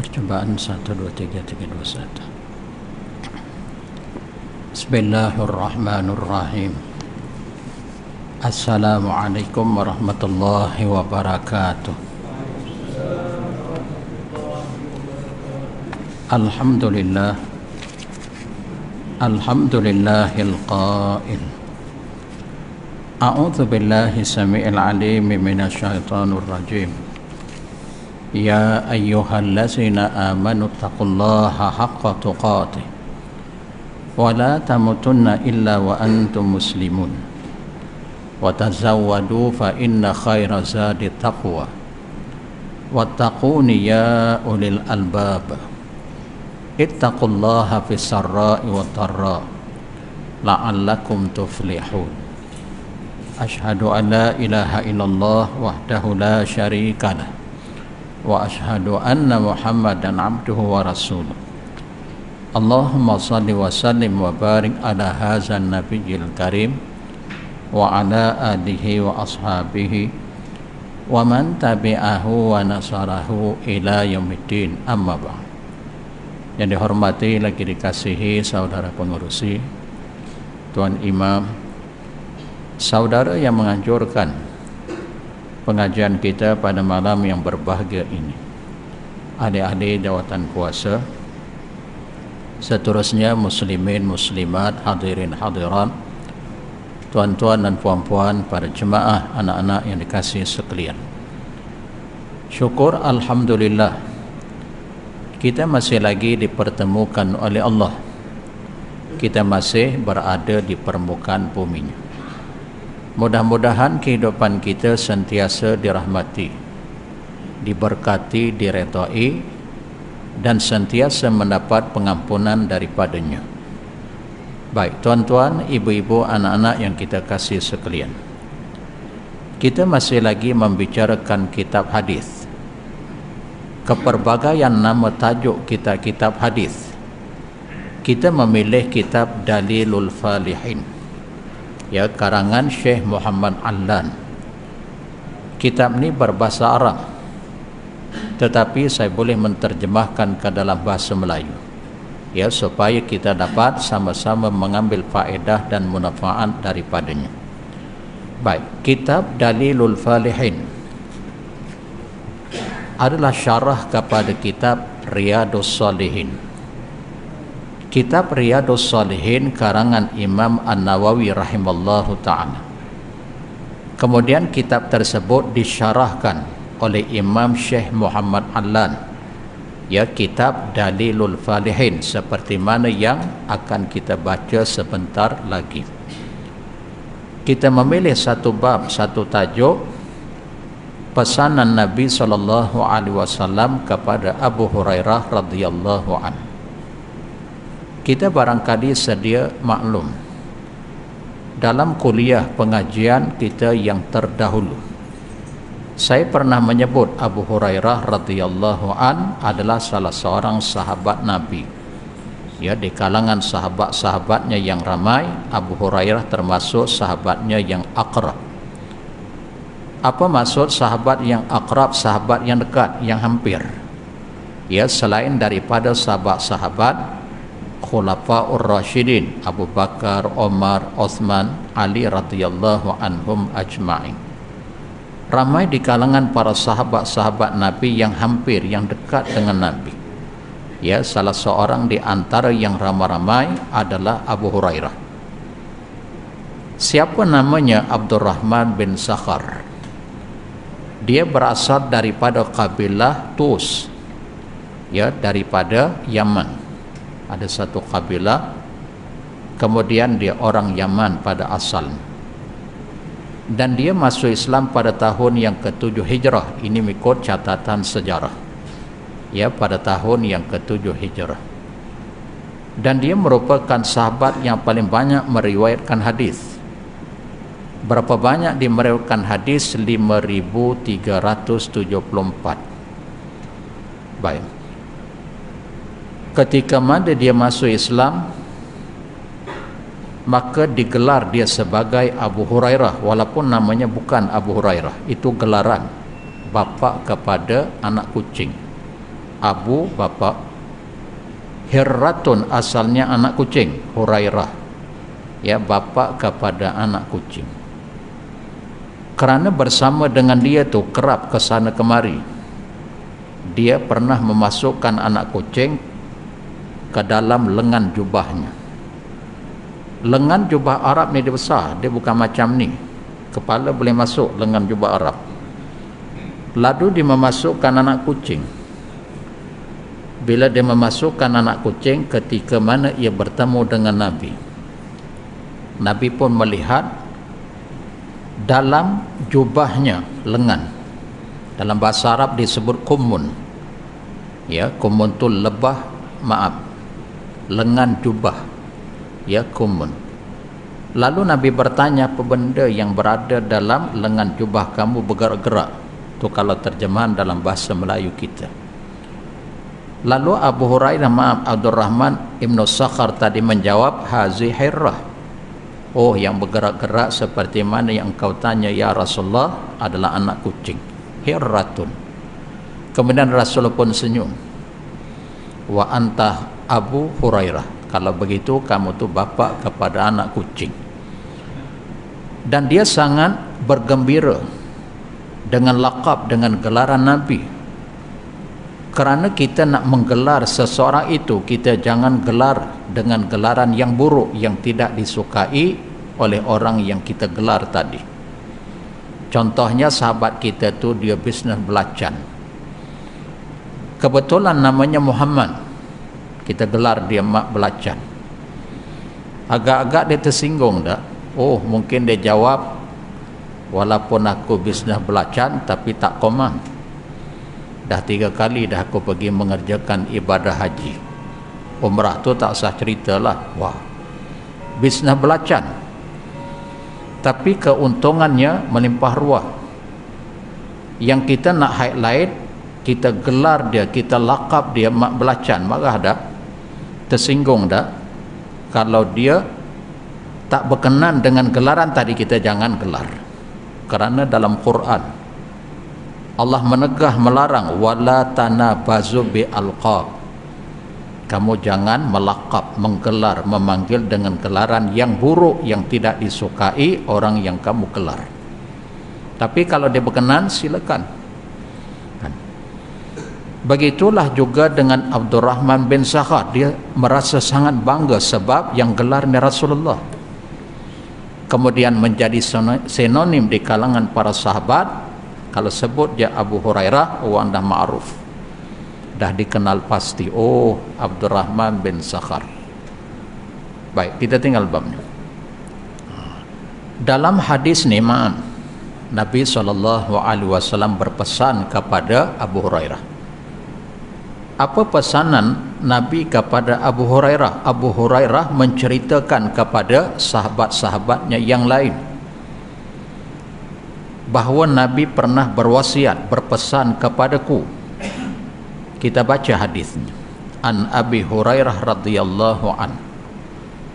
Percobaan 1 2 3 3 2 1. Bismillahirrahmanirrahim. Assalamualaikum warahmatullahi wabarakatuh. Alhamdulillah. Alhamdulillahil qail. A'udzu billahi samii'il 'aliim minasyaitonir rajim. Ya ayyuhallazina amanu taqullaha haqqa tuqatih wa la tamutunna illa wa antum muslimun wa tazawwadu fa inna khaira zadi taqwa wattaquni ya ulil albab ittaqullaha fis sarra'i wat dharra la'allakum tuflihun. Asyhadu an la ilaha illallah wahdahu la syarika lah wa asyhadu anna Muhammadan abduhu wa rasuluh. Allahumma salli wa sallim wa barik ala hadzal nabiyil karim wa ala alihi wa ashabihi wa man tabi'ahu wa nasarahu ila yaumiddin, amma ba'd. Yang dihormati lagi dikasihi saudara pengurusi, Tuan Imam, saudara yang menganjurkan pengajian kita pada malam yang berbahagia ini, adik-adik jawatan kuasa, seterusnya muslimin muslimat, hadirin hadirat, tuan-tuan dan puan-puan, para jemaah, anak-anak yang dikasihi sekalian. Syukur alhamdulillah kita masih lagi dipertemukan oleh Allah. Kita masih berada di permukaan buminya. Mudah-mudahan kehidupan kita sentiasa dirahmati, diberkati, diredai, dan sentiasa mendapat pengampunan daripadanya. Baik, tuan-tuan, ibu-ibu, anak-anak yang kita kasih sekalian, kita masih lagi membicarakan kitab hadis. Kepelbagaian nama tajuk kita kitab hadis, kita memilih kitab Dalilul Falihin, ya, karangan Syekh Muhammad Allan. Kitab ini berbahasa Arab, tetapi saya boleh menterjemahkan ke dalam bahasa Melayu, ya, supaya kita dapat sama-sama mengambil faedah dan manfaat daripadanya. Baik, kitab Dalilul Falihin adalah syarah kepada kitab Riyadhus Shalihin. Kitab Riyadhus Shalihin karangan Imam An-Nawawi rahimallahu ta'ala. Kemudian kitab tersebut disyarahkan oleh Imam Syekh Muhammad Allan, ya, kitab Dalilul Falihin, seperti mana yang akan kita baca sebentar lagi. Kita memilih satu bab, satu tajuk, pesanan Nabi SAW kepada Abu Hurairah radhiyallahu anhu. Kita barangkali sedia maklum, dalam kuliah pengajian kita yang terdahulu, saya pernah menyebut Abu Hurairah radhiyallahu an adalah salah seorang sahabat Nabi, ya, di kalangan sahabat-sahabatnya yang ramai, Abu Hurairah termasuk sahabatnya yang akrab. Apa maksud sahabat yang akrab? Sahabat yang dekat, yang hampir, ya, selain daripada sahabat-sahabat Khulafaur Rasyidin Abu Bakar, Omar, Uthman, Ali radhiyallahu anhum ajma'in. Ramai di kalangan para sahabat-sahabat Nabi yang hampir, yang dekat dengan Nabi, ya, salah seorang di antara yang ramai-ramai adalah Abu Hurairah. Siapa namanya? Abdurrahman bin Sakhar. Dia berasal daripada kabilah Tus, ya, daripada Yaman. Ada satu kabilah, kemudian dia orang Yaman pada asalnya, dan dia masuk Islam pada tahun yang ke-7 Hijrah. Ini mengikut catatan sejarah, ya, pada tahun yang ke-7 Hijrah. Dan dia merupakan sahabat yang paling banyak meriwayatkan hadis. Berapa banyak dia meriwayatkan hadis? 5.374. Baik, ketika mana dia masuk Islam, maka digelar dia sebagai Abu Hurairah, walaupun namanya bukan Abu Hurairah. Itu gelaran bapa kepada anak kucing. Abu bapa, Hirratun asalnya anak kucing, Hurairah, ya, bapa kepada anak kucing. Kerana bersama dengan dia tu kerap ke sana kemari, dia pernah memasukkan anak kucing ke dalam lengan jubahnya. Lengan jubah Arab ni dia besar, dia bukan macam ni, kepala boleh masuk lengan jubah Arab. Lalu dia memasukkan anak kucing. Bila dia memasukkan anak kucing, ketika mana ia bertemu dengan Nabi, Nabi pun melihat dalam jubahnya lengan. Dalam bahasa Arab disebut kumun, ya, kumun tu lebah, maaf, lengan jubah, ya, kumun. Lalu Nabi bertanya, apa benda yang berada dalam lengan jubah kamu bergerak-gerak? Itu kalau terjemahan dalam bahasa Melayu kita. Lalu Abu Hurairah, maaf, Abdurrahman Ibn Sakhar tadi menjawab, hazi Hirrah. Oh, yang bergerak-gerak seperti mana yang engkau tanya ya Rasulullah adalah anak kucing, Hirratun. Kemudian Rasulullah pun senyum. Wa anta Abu Hurairah, kalau begitu kamu tu bapa kepada anak kucing. Dan dia sangat bergembira dengan laqab, dengan gelaran Nabi. Kerana kita nak menggelar seseorang itu, kita jangan gelar dengan gelaran yang buruk, yang tidak disukai oleh orang yang kita gelar tadi. Contohnya sahabat kita tu dia bisnes belacan, kebetulan namanya Muhammad, kita gelar dia mak belacan. Agak-agak dia tersinggung tak? Oh, mungkin dia jawab, walaupun aku bisnes belacan tapi tak komang. Dah 3 kali dah aku pergi mengerjakan ibadah haji. Umrah tu tak usah ceritalah. Wah, bisnes belacan, tapi keuntungannya melimpah ruah. Yang kita nak highlight, kita gelar dia, kita lakap dia mak belacan, marah dah? Tersinggung dah? Kalau dia tak berkenan dengan gelaran tadi, kita jangan gelar. Kerana dalam Quran Allah menegah melarang, wala tanabazu bi alqab. Kamu jangan melakap, menggelar, memanggil dengan gelaran yang buruk, yang tidak disukai orang yang kamu gelar. Tapi kalau dia berkenan, silakan. Begitulah juga dengan Abdurrahman bin Sakhar. Dia merasa sangat bangga sebab yang gelarnya Rasulullah. Kemudian menjadi sinonim di kalangan para sahabat. Kalau sebut dia Abu Hurairah, oh, dah ma'ruf, dah dikenal pasti, oh, Abdurrahman bin Sakhar. Baik, kita tinggal babnya. Dalam hadis ni, Nabi SAW berpesan kepada Abu Hurairah. Apa pesanan Nabi kepada Abu Hurairah? Abu Hurairah menceritakan kepada sahabat-sahabatnya yang lain bahawa Nabi pernah berwasiat, berpesan kepadaku. Kita baca hadisnya. An Abi Hurairah radhiyallahu an,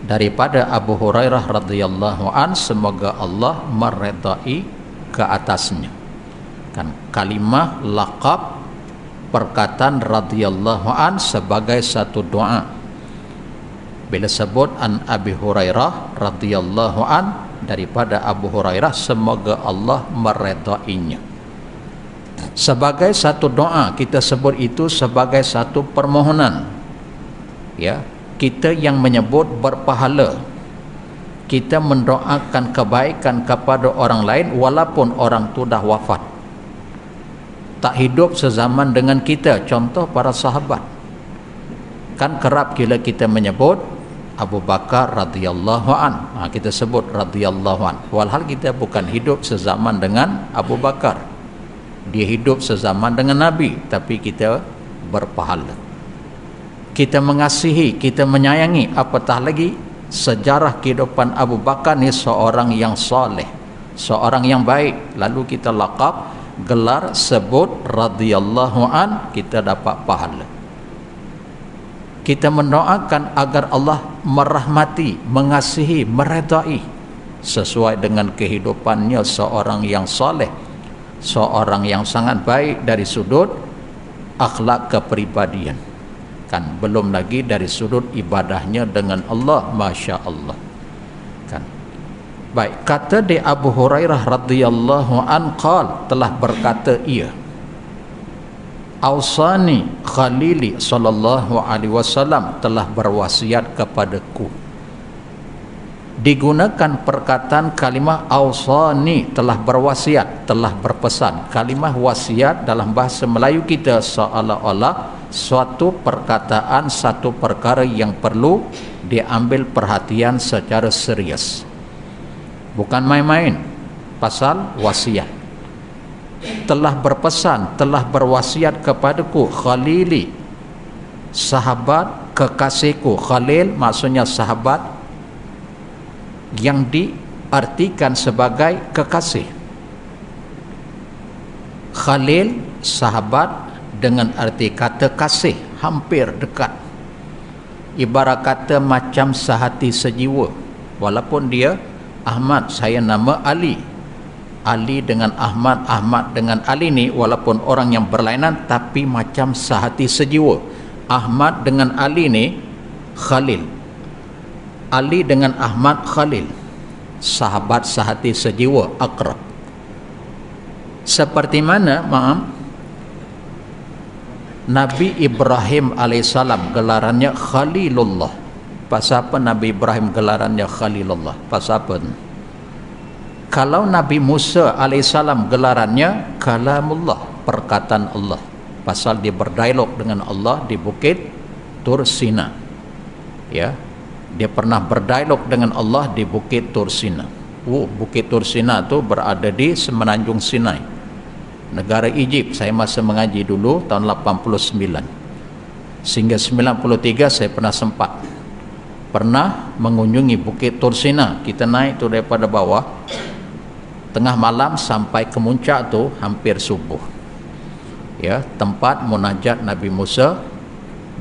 daripada Abu Hurairah radhiyallahu an, semoga Allah meredai ke atasnya. Kan kalimah laqab, perkataan radhiyallahu an sebagai satu doa. Bila sebut an Abi Hurairah radhiyallahu an, daripada Abu Hurairah, semoga Allah meredainya. Sebagai satu doa, kita sebut itu sebagai satu permohonan. Ya, kita yang menyebut berpahala. Kita mendoakan kebaikan kepada orang lain walaupun orang tu dah wafat, tak hidup sezaman dengan kita. Contoh para sahabat. Kan kerap gila kita menyebut Abu Bakar radhiyallahu an, kita sebut radhiyallahu an, walhal kita bukan hidup sezaman dengan Abu Bakar. Dia hidup sezaman dengan Nabi, tapi kita berpahala. Kita mengasihi, kita menyayangi, apatah lagi sejarah kehidupan Abu Bakar ni seorang yang soleh, seorang yang baik. Lalu kita laqab, gelar, sebut radhiyallahu an, kita dapat pahala. Kita mendoakan agar Allah merahmati, mengasihi, meredai sesuai dengan kehidupannya seorang yang soleh, seorang yang sangat baik dari sudut akhlak kepribadian, kan belum lagi dari sudut ibadahnya dengan Allah, masya Allah, kan. Baik, kata di Abu Hurairah radhiyallahu an qal, telah berkata ia, Ausani Khalili sallallahu alaihi wasallam, telah berwasiat kepadaku. Digunakan perkataan kalimah Ausani, telah berwasiat, telah berpesan. Kalimah wasiat dalam bahasa Melayu kita seolah-olah suatu perkataan, satu perkara yang perlu diambil perhatian secara serius, bukan main-main. Pasal wasiat, telah berpesan, telah berwasiat kepadaku, Khalili, sahabat kekasihku. Khalil maksudnya sahabat yang diartikan sebagai kekasih. Khalil, sahabat dengan arti kata kasih, hampir dekat. Ibarat kata macam sehati sejiwa. Walaupun dia Ahmad, saya nama Ali. Ali dengan Ahmad, Ahmad dengan Ali ni walaupun orang yang berlainan tapi macam sehati sejiwa. Ahmad dengan Ali ni Khalil, Ali dengan Ahmad Khalil, sahabat sehati sejiwa, akrab. Seperti mana Nabi Ibrahim alaihissalam gelarannya Khalilullah. Pasal apa Nabi Ibrahim gelarannya Khalilullah? Pasal apa? Kalau Nabi Musa alaihissalam gelarannya Kalamullah, perkataan Allah. Pasal dia berdialog dengan Allah di Bukit Tur Sina. Ya, dia pernah berdialog dengan Allah di Bukit Tur Sina. Bukit Tur Sina tu berada di semenanjung Sinai, negara Egypt. Saya masa mengaji dulu tahun 89 sehingga 93 saya pernah mengunjungi Bukit Tur Sina. Kita naik tu daripada bawah tengah malam sampai ke muncak tu hampir subuh. Ya, tempat munajat Nabi Musa,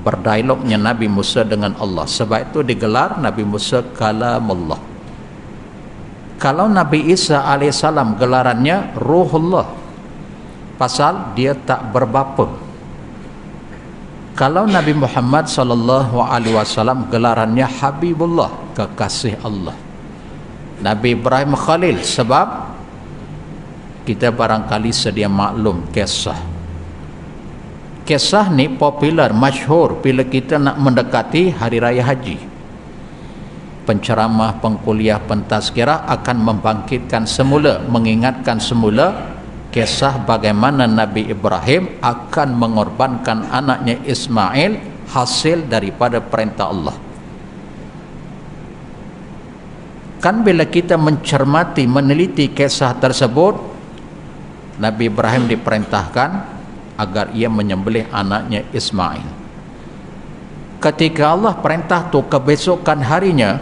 berdialognya Nabi Musa dengan Allah. Sebab itu digelar Nabi Musa Kalamullah. Kalau Nabi Isa alaihissalam gelarannya Ruhullah, pasal dia tak berbapa. Kalau Nabi Muhammad sallallahu alaihi wasallam gelarannya Habibullah, kekasih Allah. Nabi Ibrahim Khalil, sebab kita barangkali sedia maklum kisah ni popular, masyhur bila kita nak mendekati hari raya haji. Penceramah, pengkuliah, pentazkirah akan membangkitkan semula, mengingatkan semula kisah bagaimana Nabi Ibrahim akan mengorbankan anaknya Ismail hasil daripada perintah Allah. Kan bila kita mencermati, meneliti kisah tersebut, Nabi Ibrahim diperintahkan agar ia menyembelih anaknya Ismail. Ketika Allah perintah tu, kebesokan harinya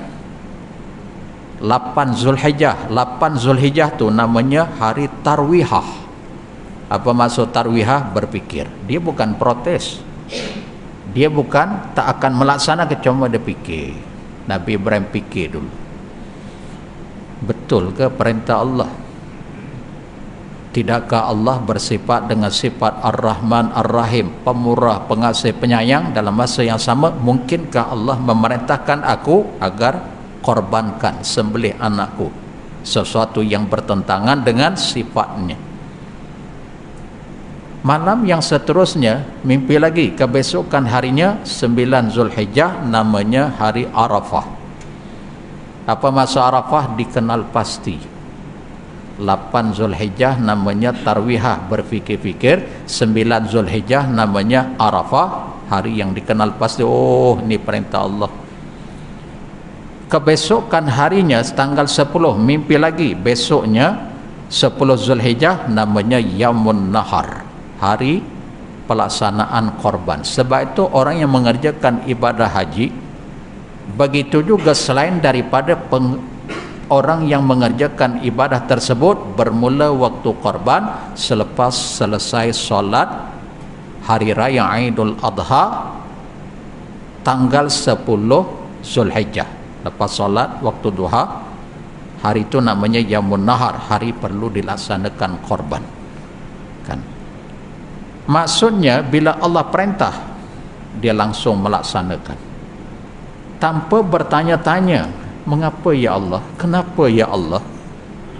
8 Zulhijjah tu namanya hari Tarwihah. Apa maksud Tarwihah? Berfikir. Dia bukan protes, dia bukan tak akan melaksanakan, cuma dia fikir. Nabi Ibrahim fikir dulu, betul ke perintah Allah? Tidakkah Allah bersifat dengan sifat Ar-Rahman Ar-Rahim, pemurah, pengasih, penyayang? Dalam masa yang sama, mungkinkah Allah memerintahkan aku agar korbankan, sembelih anakku, sesuatu yang bertentangan dengan sifatnya? Malam yang seterusnya mimpi lagi, kebesokan harinya 9 Zulhijjah namanya hari Arafah. Apa maksud Arafah? Dikenal pasti. 8 Zulhijjah namanya Tarwihah, berfikir-fikir. 9 Zulhijjah namanya Arafah, hari yang dikenal pasti. Oh, ini perintah Allah. Kebesokan harinya tanggal 10 mimpi lagi, besoknya 10 Zulhijjah namanya Yamun Nahar, hari pelaksanaan korban. Sebab itu orang yang mengerjakan ibadah haji, begitu juga selain daripada orang yang mengerjakan ibadah tersebut, bermula waktu korban selepas selesai solat hari raya Aidul Adha tanggal 10 Zulhijjah. Lepas solat waktu duha, hari itu namanya Yamun Nahar, hari perlu dilaksanakan korban, kan. Maksudnya bila Allah perintah, dia langsung melaksanakan tanpa bertanya-tanya, mengapa ya Allah, kenapa ya Allah,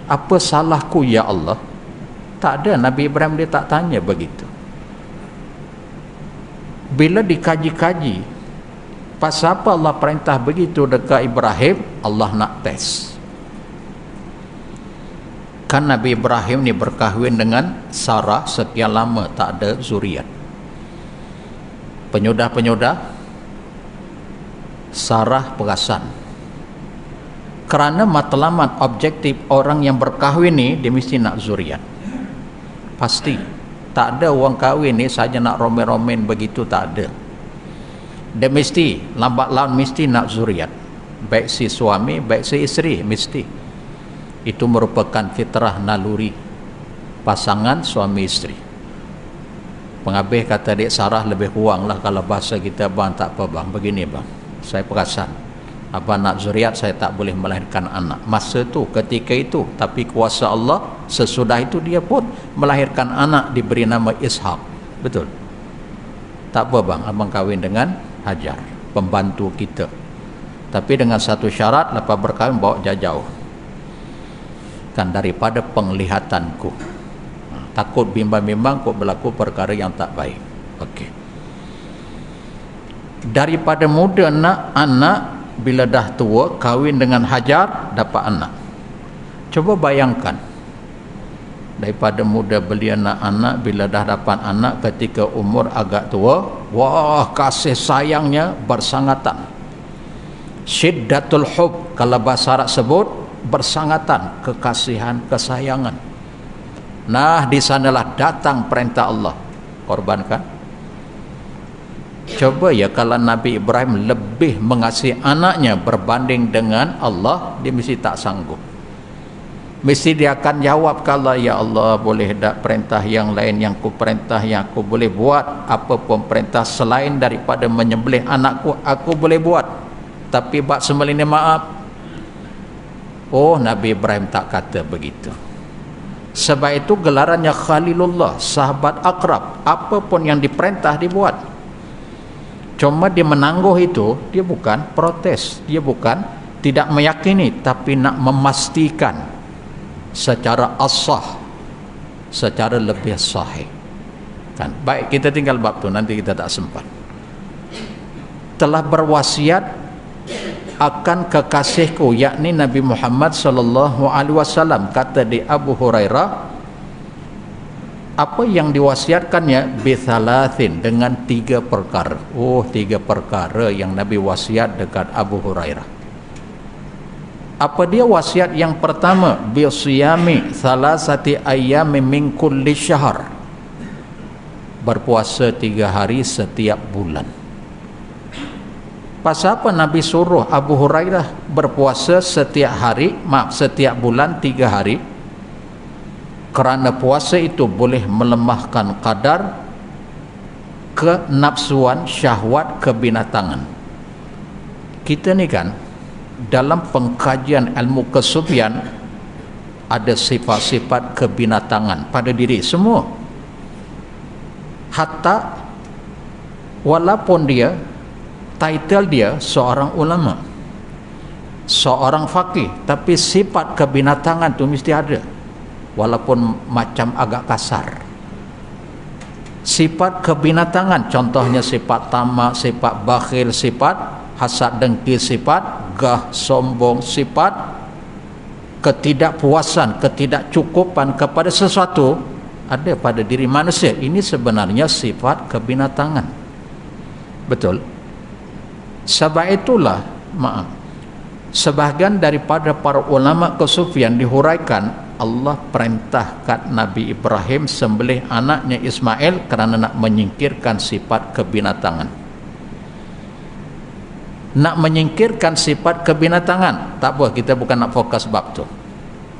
apa salahku ya Allah. Tak ada, Nabi Ibrahim dia tak tanya begitu. Bila dikaji-kaji pasal apa Allah perintah begitu dekat Ibrahim, Allah nak test. Kan Nabi Ibrahim ni berkahwin dengan Sarah sekian lama, tak ada zuriat. Penyudah-penyudah, Sarah perasan. Kerana matlamat objektif orang yang berkahwin ni, dia mesti nak zuriat. Pasti. Tak ada orang kahwin ni saja nak romen-romen begitu, tak ada. Dia mesti, lambat laun mesti nak zuriat. Baik si suami, baik si isteri, mesti. Itu merupakan fitrah naluri pasangan suami isteri. Penghabis kata Dek Sarah lebih kurang lah, kalau bahasa kita, bang tak apa bang, begini bang, saya perasan abang nak zuriat, saya tak boleh melahirkan anak masa tu, ketika itu, tapi kuasa Allah sesudah itu dia pun melahirkan anak, diberi nama Ishak. Betul? Tak apa bang, abang kahwin dengan Hajar, pembantu kita, tapi dengan satu syarat, lepas berkahwin bawa jauh kan daripada penglihatanku, takut bimbang-bimbang kok berlaku perkara yang tak baik. Okey. Daripada muda nak anak, bila dah tua kahwin dengan Hajar dapat anak. Coba bayangkan, daripada muda beli anak-anak, bila dah dapat anak ketika umur agak tua, wah, kasih sayangnya bersangatan. Syiddatul hub, kalau bahasa Arab sebut, bersangatan, kekasihan, kesayangan. Nah, di sanalah datang perintah Allah, korbankan. Coba ya kalau Nabi Ibrahim lebih mengasihi anaknya berbanding dengan Allah, dia mesti tak sanggup. Mesti dia akan jawab, kalau ya Allah boleh tak perintah yang lain yang ku perintah, yang aku boleh buat, apa pun perintah selain daripada menyembelih anakku, aku boleh buat, tapi bab sembelih ni maaf. Oh, Nabi Ibrahim tak kata begitu. Sebab itu gelarannya Khalilullah, sahabat akrab, apa pun yang diperintah dibuat. Cuma dia menangguh itu, dia bukan protes, dia bukan tidak meyakini, tapi nak memastikan secara as-sah, secara lebih sahih. Kan? Baik, kita tinggal bab tu, nanti kita tak sempat. Telah berwasiat akan kekasihku, yakni Nabi Muhammad sallallahu alaihi wasallam, kata di Abu Hurairah, apa yang diwasiatkannya, bithalathin, dengan 3 perkara. Oh, 3 perkara yang Nabi wasiat dekat Abu Hurairah. Apa dia wasiat yang pertama? Bisiyami thalathati ayyamin min kulli syahr, berpuasa 3 hari setiap bulan. Pasal apa Nabi suruh Abu Hurairah berpuasa setiap bulan 3 hari? Kerana puasa itu boleh melemahkan kadar kenapsuan, syahwat, kebinatangan. Kita ni kan dalam pengkajian ilmu kesufian ada sifat-sifat kebinatangan pada diri semua. Hatta walaupun dia title dia seorang ulama, seorang faqih, tapi sifat kebinatangan tu mesti ada, walaupun macam agak kasar. Sifat kebinatangan, contohnya sifat tamak, sifat bakhil, sifat hasad dengki, sifat gah, sombong, sifat ketidakpuasan, ketidakcukupan kepada sesuatu, ada pada diri manusia. Ini sebenarnya sifat kebinatangan. Betul? Sebab itulah, sebahagian daripada para ulama kesufian dihuraikan, Allah perintahkan Nabi Ibrahim sembelih anaknya Ismail kerana nak menyingkirkan sifat kebinatangan. Nak menyingkirkan sifat kebinatangan. Tak apa, kita bukan nak fokus bab tu.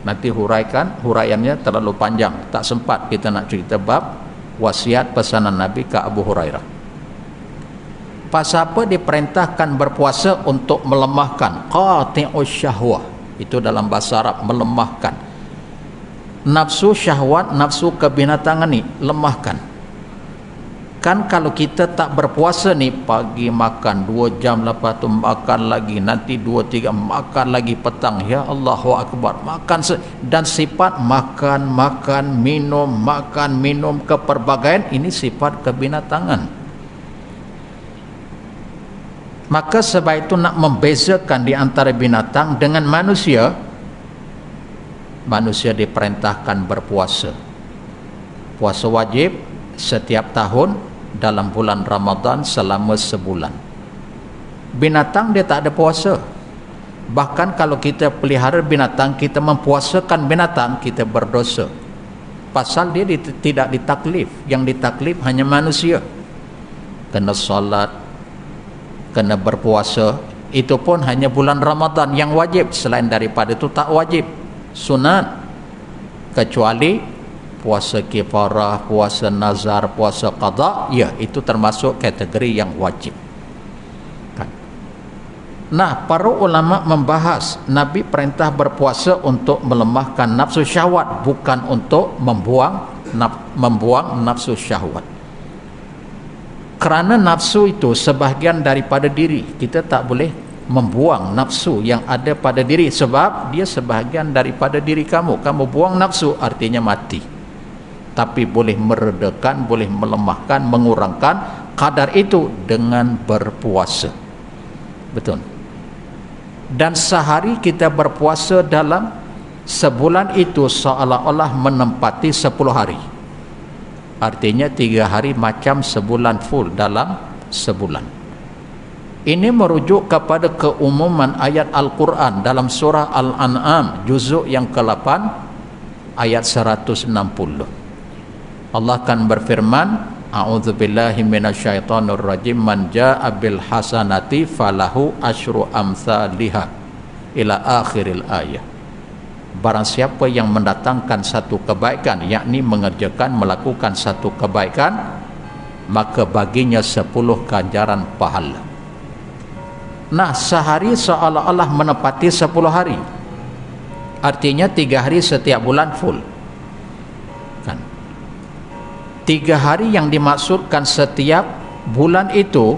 Nanti huraiannya terlalu panjang, tak sempat kita nak cerita bab wasiat pesanan Nabi ke Abu Hurairah. Pasal apa diperintahkan berpuasa? Untuk melemahkan qati'us syahwah. Itu dalam bahasa Arab, melemahkan nafsu syahwat, nafsu kebinatangan ni, lemahkan. Kan kalau kita tak berpuasa ni, pagi makan 2 jam, lepas tu makan lagi, nanti 2-3 makan lagi petang, ya Allahu Akbar, makan dan sifat makan minum keperbagaian, ini sifat kebinatangan. Maka sebab itu nak membezakan di antara binatang dengan manusia, manusia diperintahkan berpuasa. Puasa wajib setiap tahun dalam bulan Ramadan selama sebulan. Binatang dia tak ada puasa. Bahkan kalau kita pelihara binatang, kita mempuasakan binatang, kita berdosa. Pasal dia tidak ditaklif. Yang ditaklif hanya manusia. Kena solat, kena berpuasa. Itu pun hanya bulan Ramadan yang wajib. Selain daripada itu tak wajib, sunat. Kecuali puasa kifarah, puasa nazar, puasa qada, ya itu termasuk kategori yang wajib. Kan? Nah, para ulama membahas Nabi perintah berpuasa untuk melemahkan nafsu syahwat, bukan untuk membuang nafsu syahwat. Kerana nafsu itu sebahagian daripada diri, kita tak boleh membuang nafsu yang ada pada diri, sebab dia sebahagian daripada diri kamu. Kamu buang nafsu artinya mati. Tapi boleh meredakan, boleh melemahkan, mengurangkan kadar itu dengan berpuasa. Betul. Dan sehari kita berpuasa dalam sebulan itu seolah-olah menempati 10 hari. Artinya 3 hari macam sebulan full dalam sebulan. Ini merujuk kepada keumuman ayat Al-Quran dalam surah Al-An'am juzuk yang ke-8 ayat 160. Allah akan berfirman, a'udzubillahi minasyaitonir rajim, man jaa'a bil hasanati falahu asyru amsalihha ila akhiril ayat. Barang siapa yang mendatangkan satu kebaikan, yakni melakukan satu kebaikan, maka baginya 10 ganjaran pahala. Nah, sehari seolah-olah menepati 10 hari. Artinya 3 hari setiap bulan full. Kan? 3 hari yang dimaksudkan setiap bulan itu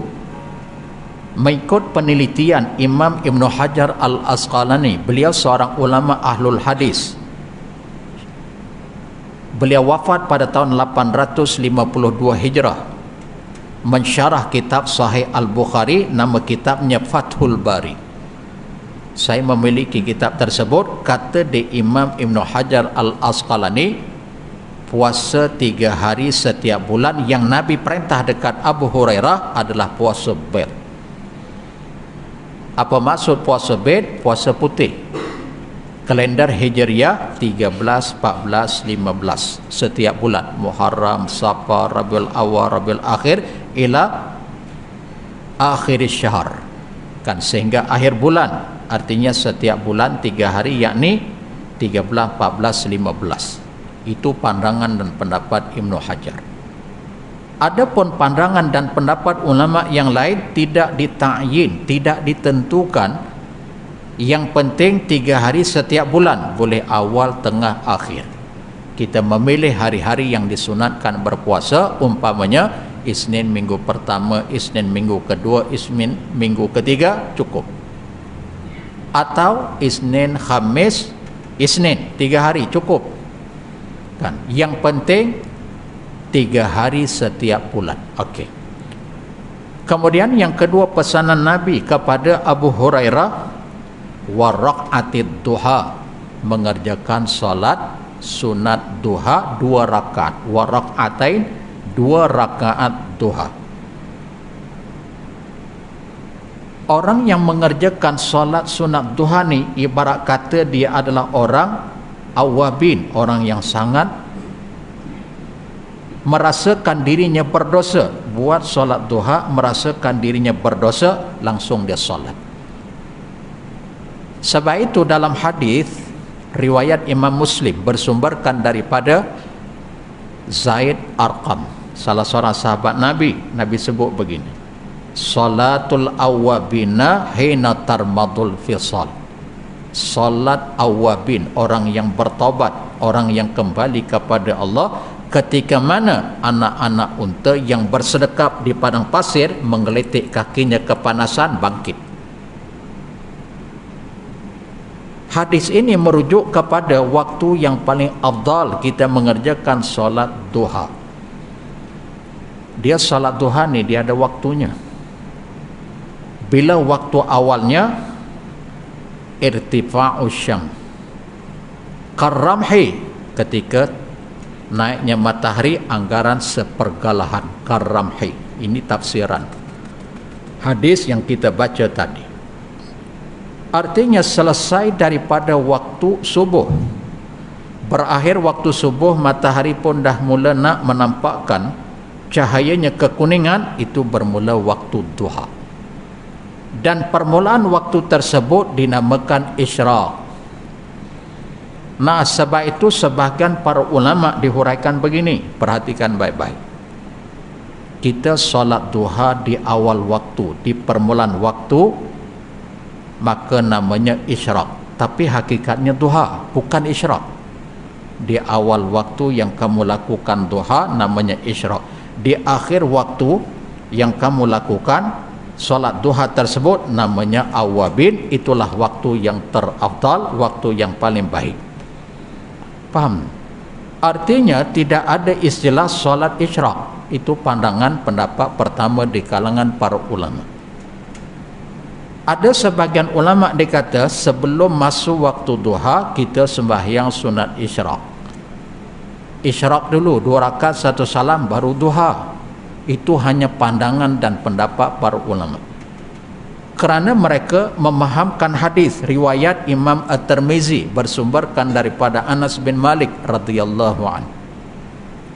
mengikut penelitian Imam Ibn Hajar Al-Asqalani. Beliau seorang ulama ahlul hadis. Beliau wafat pada tahun 852 Hijrah. Mensyarah kitab Sahih Al-Bukhari, nama kitabnya Fathul Bari. Saya memiliki kitab tersebut. Kata di Imam Ibn Hajar Al-Asqalani, puasa 3 hari setiap bulan yang Nabi perintah dekat Abu Hurairah adalah puasa bid. Apa maksud puasa bid? Puasa putih. Kalender Hijriah 13, 14, 15 setiap bulan. Muharram, Safar, Rabiul Awal, Rabiul Akhir ila akhir syahr. Kan, sehingga akhir bulan. Artinya setiap bulan 3 hari, yakni 13, 14, 15. Itu pandangan dan pendapat Ibnu Hajar. Adapun pandangan dan pendapat ulama yang lain tidak dita'yin, tidak ditentukan. Yang penting 3 hari setiap bulan, boleh awal, tengah, akhir. Kita memilih hari-hari yang disunatkan berpuasa, umpamanya Isnin minggu pertama, Isnin minggu kedua, Isnin minggu ketiga, cukup. Atau Isnin, Khamis, Isnin, 3 hari cukup. Kan? Yang penting 3 hari setiap bulan. Okey. Kemudian yang kedua, pesanan Nabi kepada Abu Hurairah, wa raq'atid duha, mengerjakan salat sunat duha 2 rakaat. Wa raq'atain, 2 rakaat duha. Orang yang mengerjakan salat sunat duha ni ibarat kata dia adalah orang awabin, orang yang sangat merasakan dirinya berdosa. Buat solat duha, merasakan dirinya berdosa, langsung dia solat. Sebab itu dalam hadis riwayat Imam Muslim bersumberkan daripada Zaid Arqam, salah seorang sahabat Nabi. Nabi sebut begini, salatul awabina hina tarmadul fisal. Salat awabin, orang yang bertobat, orang yang kembali kepada Allah, ketika mana anak-anak unta yang bersedekap di padang pasir menggelitik kakinya kepanasan bangkit. Hadis ini merujuk kepada waktu yang paling afdal kita mengerjakan solat duha. Dia solat duha ni dia ada waktunya. Bila waktu awalnya irtifa'us syam, karramhi, ketika naiknya matahari anggaran sepergalahan, karramhi. Ini tafsiran hadis yang kita baca tadi. Artinya selesai daripada waktu subuh, berakhir waktu subuh, matahari pun dah mula nak menampakkan cahayanya kekuningan, itu bermula waktu duha. Dan permulaan waktu tersebut dinamakan isyraq. Nah, sebab itu sebahagian para ulama dihuraikan begini, perhatikan baik-baik. Kita solat duha di awal waktu, di permulaan waktu, maka namanya isyraq. Tapi hakikatnya duha, bukan isyraq. Di awal waktu yang kamu lakukan duha namanya isyraq. Di akhir waktu yang kamu lakukan solat duha tersebut namanya awabin. Itulah waktu yang terafdal, waktu yang paling baik. Faham? Artinya tidak ada istilah solat isyraq. Itu pandangan pendapat pertama di kalangan para ulama. Ada sebagian ulama dikata sebelum masuk waktu duha kita sembahyang sunat isyraq. Isyraq dulu 2 rakaat 1 salam baru duha. Itu hanya pandangan dan pendapat para ulama. Kerana mereka memahamkan hadis riwayat Imam At-Tirmizi bersumberkan daripada Anas bin Malik radhiyallahu anhu.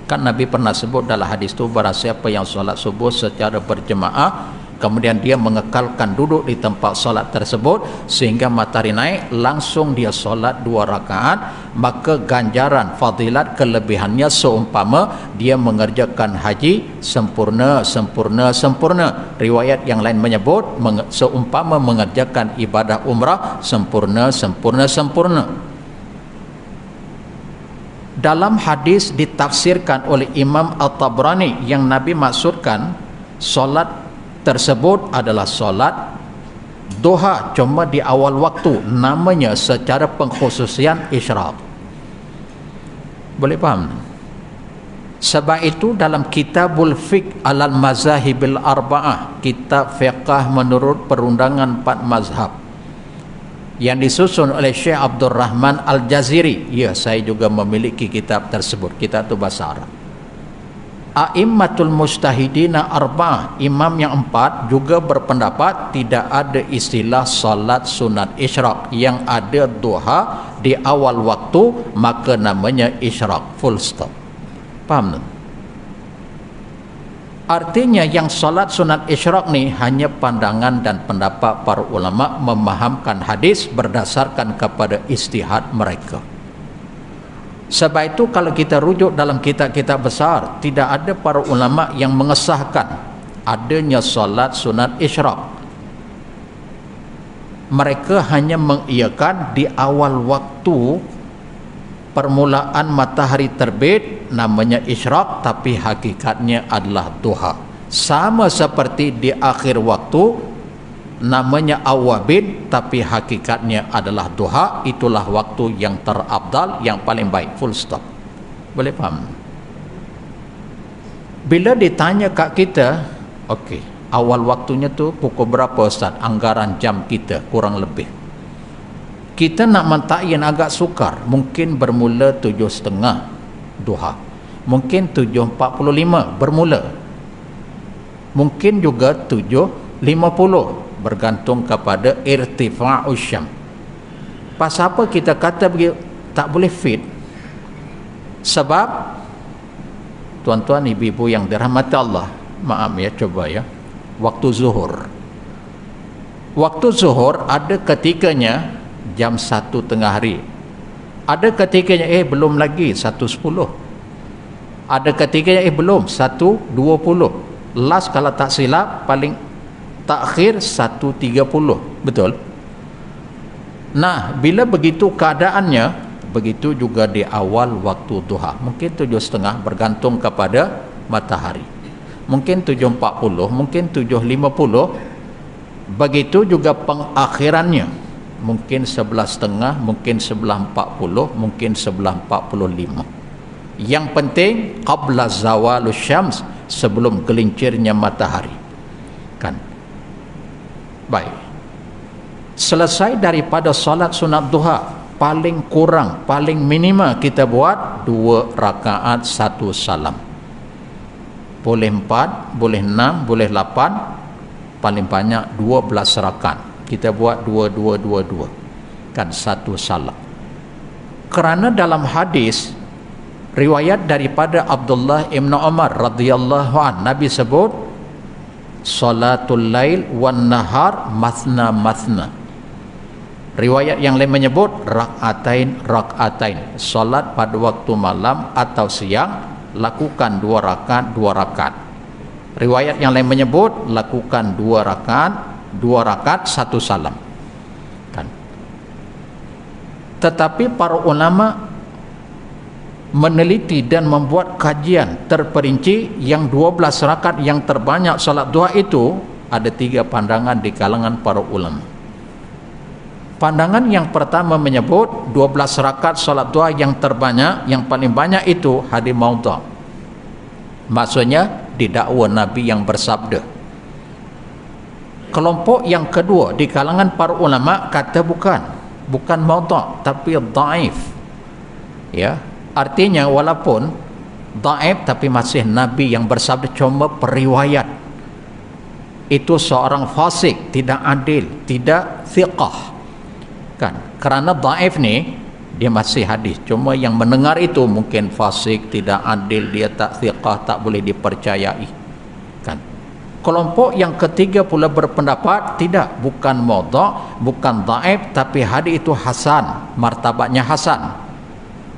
Kan Nabi pernah sebut dalam hadis itu, barang siapa yang solat subuh secara berjemaah kemudian dia mengekalkan duduk di tempat solat tersebut sehingga matahari naik, langsung dia solat 2 rakaat, maka ganjaran fadilat kelebihannya seumpama dia mengerjakan haji sempurna. Riwayat yang lain menyebut seumpama mengerjakan ibadah umrah sempurna. Dalam hadis ditafsirkan oleh Imam At-Tabrani yang Nabi maksudkan solat tersebut adalah solat duha, cuma di awal waktu, namanya secara pengkhususian isyraq. Boleh faham? Sebab itu dalam Kitabul Fiqh alal Mazahibil Arba'ah, kitab fiqh menurut perundangan 4 mazhab yang disusun oleh Syekh Abdul Rahman Al-Jaziri. Ya, saya juga memiliki kitab tersebut. Kitab itu bahasa Arab. A'immatul mujtahidina arba'ah, imam yang 4 juga berpendapat tidak ada istilah salat sunat isyraq. Yang ada duha di awal waktu, maka namanya isyraq, full stop. Faham tak? Artinya yang salat sunat isyraq ni hanya pandangan dan pendapat para ulama memahamkan hadis berdasarkan kepada ijtihad mereka. Sebab itu kalau kita rujuk dalam kitab-kitab besar, tidak ada para ulama yang mengesahkan adanya solat sunat isyraq. Mereka hanya mengiyakan di awal waktu permulaan matahari terbit namanya isyraq, tapi hakikatnya adalah duha. Sama seperti di akhir waktu namanya awabin, tapi hakikatnya adalah duha. Itulah waktu yang terafdal, yang paling baik, full stop. Boleh faham? Bila ditanya kat kita, okey, awal waktunya tu pukul berapa Ustaz? Anggaran jam kita kurang lebih. Kita nak mentakyin agak sukar. Mungkin bermula 7.30 duha, mungkin 7.45 bermula, mungkin juga 7.50, bergantung kepada irtifa'us syam. Pasal apa kita kata begitu? Tak boleh fit. Sebab tuan-tuan ibu-ibu yang dirahmati Allah, maaf ya, coba ya, waktu zuhur ada ketikanya jam 1 tengah hari, ada ketikanya belum lagi 1.10, ada ketikanya belum 1.20, last kalau tak silap paling takhir 1.30, betul? Nah, bila begitu keadaannya, begitu juga di awal waktu duha, mungkin 7.30 bergantung kepada matahari, mungkin 7.40, mungkin 7.50, begitu juga pengakhirannya, mungkin 11.30, mungkin 11.40, mungkin 11.45. Yang penting qabla zawalus syams, sebelum gelincirnya matahari, kan? Baik, selesai daripada solat sunat duha, paling kurang, paling minima kita buat 2 rakaat 1 salam. Boleh 4, boleh 6, boleh 8, paling banyak 12 rakaat. Kita buat 2 kan 1 salam. Kerana dalam hadis riwayat daripada Abdullah ibn Umar radhiyallahu an, Nabi sebut salatul lail wan nahar mathna mathna. Riwayat yang lain menyebut rak'atain rak'atain, solat pada waktu malam atau siang lakukan 2 rakaat 2 rakaat. Riwayat yang lain menyebut lakukan 2 rakaat 1 salam, kan? Tetapi para ulama meneliti dan membuat kajian terperinci yang 12 rakaat yang terbanyak salat duha itu. Ada 3 pandangan di kalangan para ulama. Pandangan yang pertama menyebut 12 rakaat salat duha yang terbanyak, yang paling banyak itu hadis maudha, maksudnya didakwa Nabi yang bersabda. Kelompok yang kedua di kalangan para ulama kata bukan maudha tapi dhaif, ya. Artinya walaupun dhaif tapi masih Nabi yang bersabda, cuma periwayat itu seorang fasik, tidak adil, tidak thiqah, kan? Kerana dhaif ni dia masih hadis, cuma yang mendengar itu mungkin fasik, tidak adil, dia tak thiqah, tak boleh dipercayai, kan? Kelompok yang ketiga pula berpendapat tidak, bukan maudha, bukan dhaif, tapi hadis itu hasan, martabatnya hasan,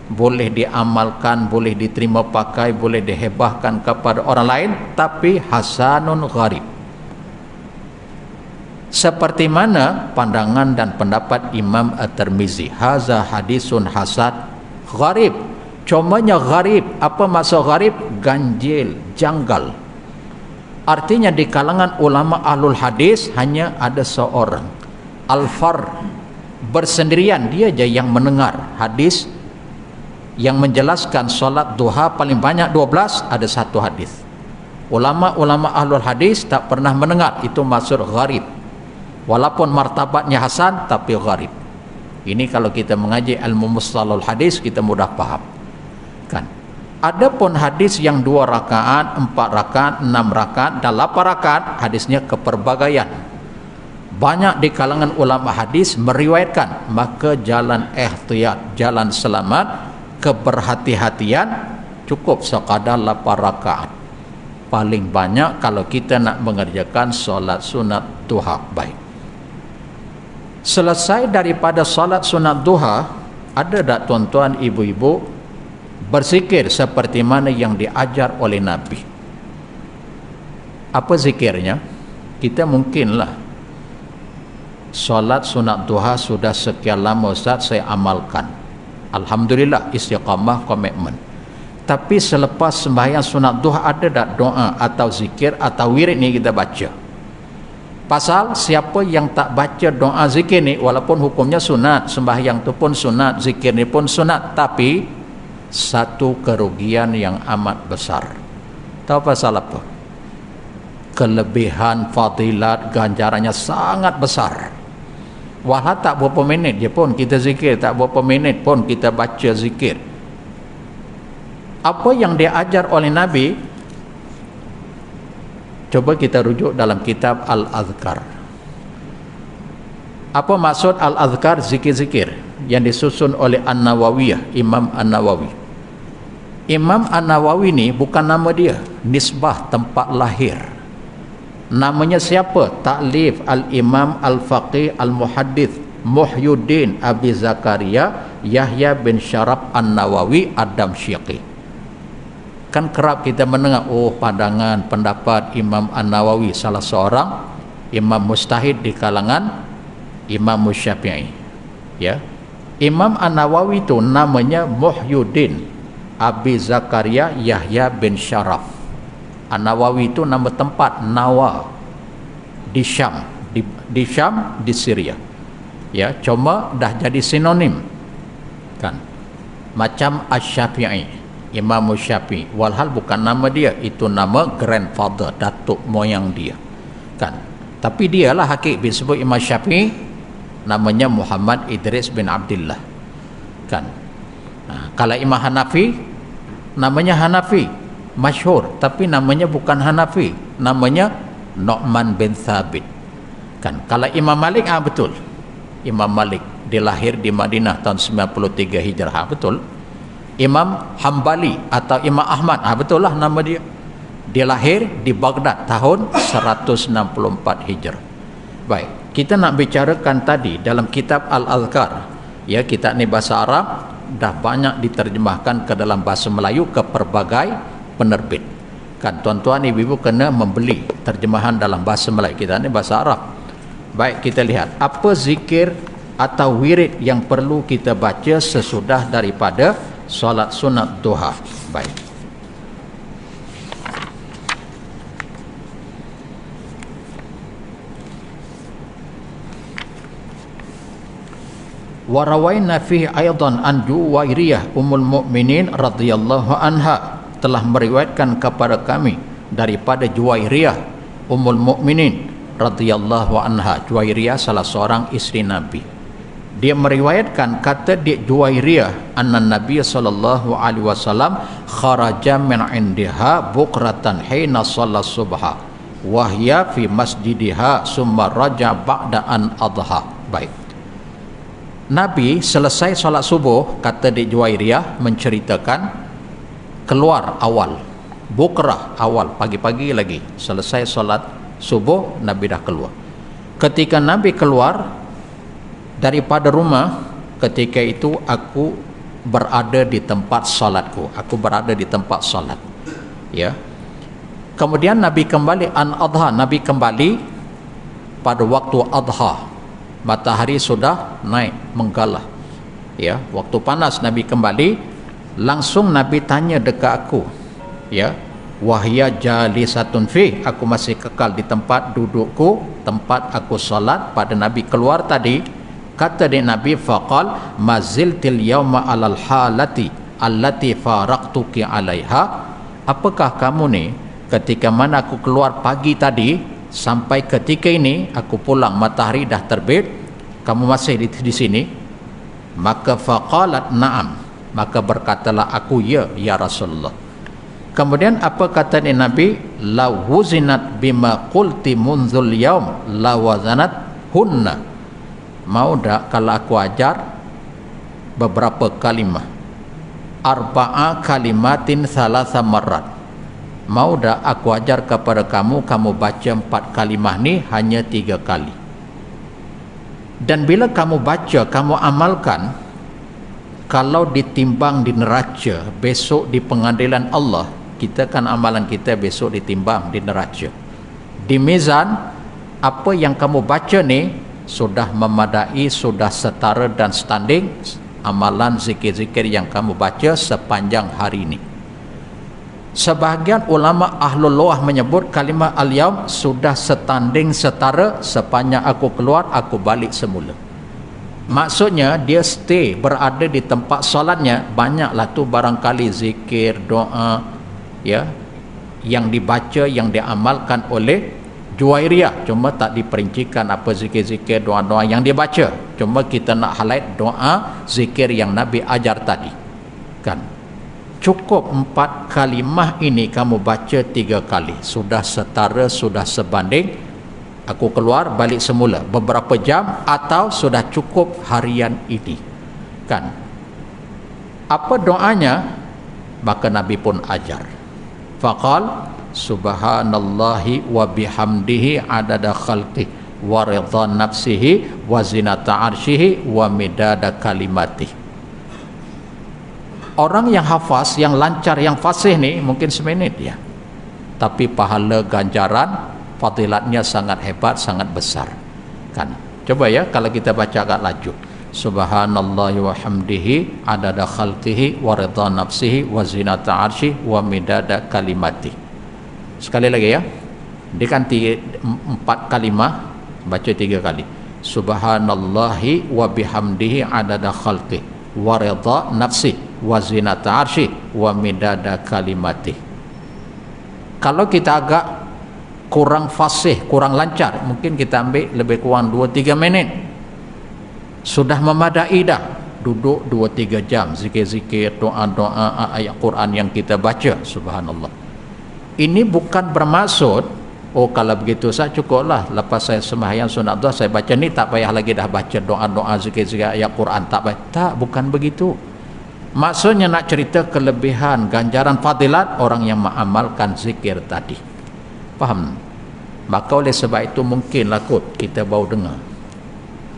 boleh diamalkan, boleh diterima pakai, boleh dihebahkan kepada orang lain, tapi hasanun gharib. Seperti mana pandangan dan pendapat Imam At-Tirmizi, haza hadisun hasan gharib. Cumanya gharib, apa maksud gharib? Ganjil, janggal. Artinya di kalangan ulama ahlul hadis hanya ada seorang, Al-Far, bersendirian, dia aja yang mendengar hadis yang menjelaskan solat duha paling banyak 12, ada 1 hadis. Ulama-ulama ahlul hadis tak pernah mendengar, itu maksud gharib. Walaupun martabatnya hasan tapi gharib. Ini kalau kita mengaji ilmu mustalahul hadis kita mudah paham, kan? Adapun hadis yang 2 rakaat, 4 rakaat, 6 rakaat dan 8 rakaat, hadisnya keperbagaian. Banyak di kalangan ulama hadis meriwayatkan, maka jalan ihtiyat, jalan selamat, keberhati-hatian cukup sekadar 8 rakaat. Paling banyak kalau kita nak mengerjakan solat sunat duha. Baik, selesai daripada solat sunat duha, ada tak tuan-tuan ibu-ibu berzikir seperti mana yang diajar oleh Nabi? Apa zikirnya? Kita mungkinlah solat sunat duha sudah sekian lama Ustaz saya amalkan, alhamdulillah, istiqamah, komitmen. Tapi selepas sembahyang sunat duha ada tak doa atau zikir atau wirid ni kita baca? Pasal siapa yang tak baca doa zikir ni, walaupun hukumnya sunat, sembahyang tu pun sunat, zikir ni pun sunat, tapi satu kerugian yang amat besar. Tahu pasal apa? Kelebihan, fadilat, ganjarannya sangat besar. Walau tak berapa minit je pun kita zikir, tak berapa minit pun kita baca zikir. Apa yang diajar oleh Nabi, coba kita rujuk dalam kitab Al-Azkar. Apa maksud Al-Azkar? Zikir-zikir yang disusun oleh An-Nawawiyah, Imam An-Nawawi. Imam An-Nawawi ni bukan nama dia, nisbah tempat lahir. Namanya siapa? Ta'lif Al-Imam Al-Faqih Al-Muhaddith Muhyiddin Abi Zakaria Yahya bin Syaraf An-Nawawi Ad-Damsyiki. Kan kerap kita mendengar, oh pandangan, pendapat Imam An-Nawawi, salah seorang imam mustahid di kalangan Imam Syafi'i, ya. Imam An-Nawawi itu namanya Muhyiddin Abi Zakaria Yahya bin Syaraf. An-Nawawi itu nama tempat, Nawa, di Syam, di Syam, di Syria. Ya, cuma dah jadi sinonim kan, macam Asy-Syafi'i, Imam Syafi'i, walhal bukan nama dia, itu nama grandfather, datuk moyang dia kan. Tapi dialah hakik disebut Imam Syafi'i, namanya Muhammad Idris bin Abdullah kan. Kalau Imam Hanafi, namanya Hanafi, masyhur, tapi namanya bukan Hanafi, namanya Nu'man bin Thabit kan. Kalau Imam Malik, betul, Imam Malik dilahir di Madinah tahun 93 Hijrah, betul. Imam Hambali atau Imam Ahmad, betul lah nama dia, dilahir di Baghdad tahun 164 Hijrah. Baik, kita nak bicarakan tadi dalam kitab Al-Azkar, ya, kitab ni bahasa Arab, dah banyak diterjemahkan ke dalam bahasa Melayu ke pelbagai penerbit kan. Tuan-tuan ibu-ibu kena membeli terjemahan dalam bahasa Melayu, kita ni bahasa Arab. Baik, kita lihat apa zikir atau wirid yang perlu kita baca sesudah daripada solat sunat duha. Baik, warawaina fihi aidan an Juwairiyah ummul mukminin radhiyallahu anha, telah meriwayatkan kepada kami daripada Juwairiyah ummul mukminin radhiyallahu anha. Juwairiyah salah seorang isteri Nabi. Dia meriwayatkan, kata dia Juwairiyah, anna Nabi sallallahu alaihi wasallam kharaja min indiha bukratan hina shalla subha wa hiya fi masjidiha summa raja ba'da an adha. Baik, Nabi selesai solat subuh, kata di Juwairiyah menceritakan, keluar awal, bukrah awal, pagi-pagi lagi, selesai solat subuh Nabi dah keluar. Ketika Nabi keluar daripada rumah, ketika itu aku berada di tempat solatku, aku berada di tempat solat, ya. Kemudian Nabi kembali an adha, Nabi kembali pada waktu adha, matahari sudah naik menggalah, ya, waktu panas. Nabi kembali, langsung Nabi tanya dekat aku, ya, wahya jalisatun fi, aku masih kekal di tempat dudukku, tempat aku solat pada Nabi keluar tadi. Kata dia Nabi, faqal maziltil yawma alal halati allati faraqtuki alaiha, apakah kamu ni ketika mana aku keluar pagi tadi sampai ketika ini aku pulang matahari dah terbit, kamu masih di sini? Maka faqalat na'am, maka berkatalah aku, ya Rasulullah. Kemudian apa kata ni Nabi, la wuzinat bima qulti munzul yaum la wazanat hunna, mau tak kalau aku ajar beberapa kalimah, arba'a kalimatin salasa marrat, mau tak aku ajar kepada kamu, kamu baca 4 kalimah ni hanya 3 kali, dan bila kamu baca, kamu amalkan, kalau ditimbang di neraca besok di pengadilan Allah, kita kan amalan kita besok ditimbang di neraca, di mizan, apa yang kamu baca ni sudah memadai, sudah setara dan standing amalan zikir-zikir yang kamu baca sepanjang hari ini. Sebahagian ulama ahlul lughah menyebut kalimah al-yaum sudah standing setara sepanjang aku keluar, aku balik semula. Maksudnya dia stay, berada di tempat solatnya, banyaklah tu barangkali zikir, doa, ya, yang dibaca, yang diamalkan oleh Juwairiyah, cuma tak diperincikan apa zikir-zikir, doa-doa yang dia baca, cuma kita nak highlight doa zikir yang Nabi ajar tadi kan. Cukup 4 kalimah ini kamu baca 3 kali, sudah setara, sudah sebanding aku keluar balik semula beberapa jam, atau sudah cukup harian ini kan. Apa doanya? Maka Nabi pun ajar, faqal subhanallahi wa bihamdihi adada khalqih wa ridha nafsihi wa zinata arsyihi wa midada kalimatih. Orang yang hafaz, yang lancar, yang fasih ni mungkin seminit ya, tapi pahala ganjaran fadilatnya sangat hebat, sangat besar kan. Coba ya kalau kita baca agak laju, subhanallahi wa hamdihi adada khalqihi wa ridha nafsihi wa zinata arsy wa midada kalimati. Sekali lagi ya, dia kan 4 kalimah, baca 3 kali. Subhanallahi wa bihamdihi adada khalqihi wa ridha nafsi wa zinata arsy wa midada kalimati. Kalau kita agak kurang fasih, kurang lancar, mungkin kita ambil lebih kurang 2-3 minit. Sudah memadai dah. Duduk 2-3 jam zikir-zikir, doa-doa, ayat Quran yang kita baca. Subhanallah. Ini bukan bermaksud, oh kalau begitu saya cukuplah, lepas saya sembahyang sunat duha saya baca ni, tak payah lagi dah baca doa-doa, zikir-zikir, ayat Quran, tak payah. Tak, bukan begitu. Maksudnya nak cerita kelebihan, ganjaran, fadilat orang yang mengamalkan zikir tadi. Faham? Maka oleh sebab itu mungkinlah kot kita baru dengar.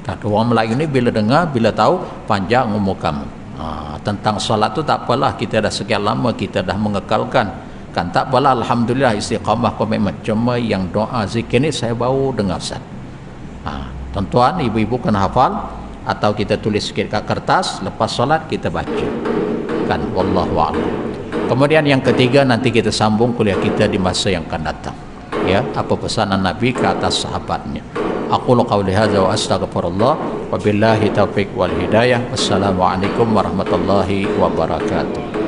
Kata orang Melayu ni bila dengar, bila tahu, panjang umur kamu. Tentang solat tu tak apalah, kita dah sekian lama kita dah mengekalkan. Kan tak apalah, alhamdulillah istiqamah komitmen. Cuma yang doa zikir ni saya baru dengar Ustaz. Tuan-tuan, ibu-ibu kena hafal atau kita tulis sikit kat kertas, lepas solat kita baca. Kan wallahu a'lam. Kemudian yang ketiga, nanti kita sambung kuliah kita di masa yang akan datang. Ya, apa pesanan Nabi ke atas sahabatnya. Aqulu qawli hadza wa astaghfirullah wa billahi taufiq wal hidayah. Wassalamualaikum warahmatullahi wabarakatuh.